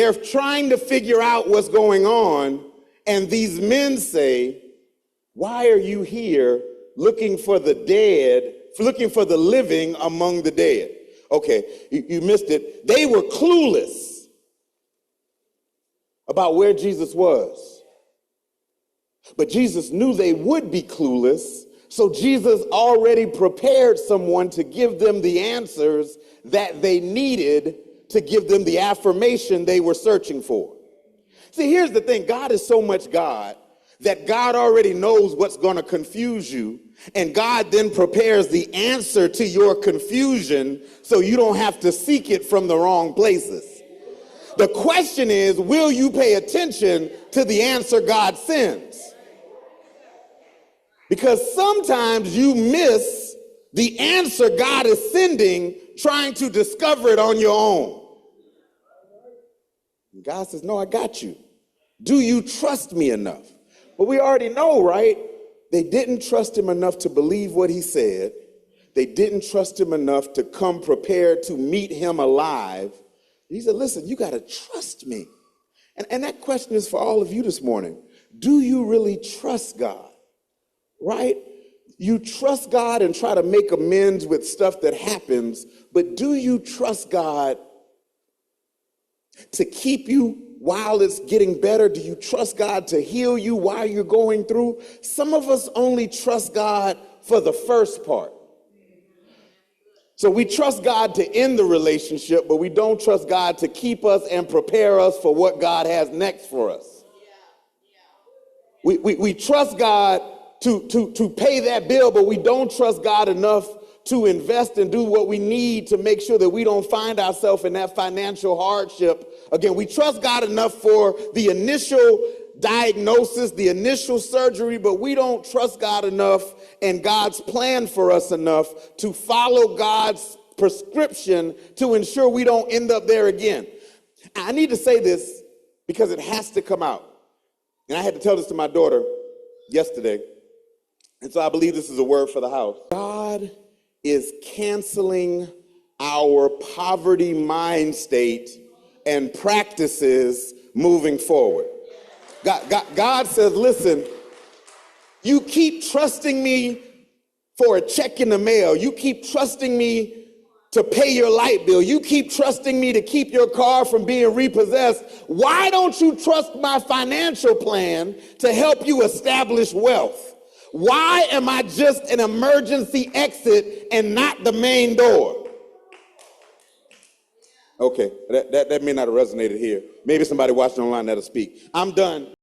they're trying to figure out what's going on, and these men say, "Why are you here looking for the dead, looking for the living among the dead?" Okay, you missed it. They were clueless about where Jesus was. But Jesus knew they would be clueless, so Jesus already prepared someone to give them the answers that they needed to give them the affirmation they were searching for. See, here's the thing. God is so much God that God already knows what's going to confuse you, and God then prepares the answer to your confusion so you don't have to seek it from the wrong places. The question is, will you pay attention to the answer God sends? Because sometimes you miss the answer God is sending trying to discover it on your own. And God says, "No, I got you. Do you trust me enough?" But we already know, right? They didn't trust him enough to believe what he said. They didn't trust him enough to come prepared to meet him alive. He said, "Listen, you got to trust me." And that question is for all of you this morning. Do you really trust God? Right? You trust God and try to make amends with stuff that happens, but do you trust God to keep you while it's getting better? Do you trust God to heal you while you're going through? Some of us only trust God for the first part. So we trust God to end the relationship, but we don't trust God to keep us and prepare us for what God has next for us. We trust God to pay that bill, but we don't trust God enough to invest and do what we need to make sure that we don't find ourselves in that financial hardship. Again, we trust God enough for the initial diagnosis, the initial surgery, but we don't trust God enough and God's plan for us enough to follow God's prescription to ensure we don't end up there again. I need to say this because it has to come out. And I had to tell this to my daughter yesterday. And so I believe this is a word for the house. God is canceling our poverty mind state and practices moving forward. God says, "Listen, you keep trusting me for a check in the mail. You keep trusting me to pay your light bill. You keep trusting me to keep your car from being repossessed. Why don't you trust my financial plan to help you establish wealth? Why am I just an emergency exit and not the main door?" Okay, that may not have resonated here. Maybe somebody watching online that'll speak. I'm done.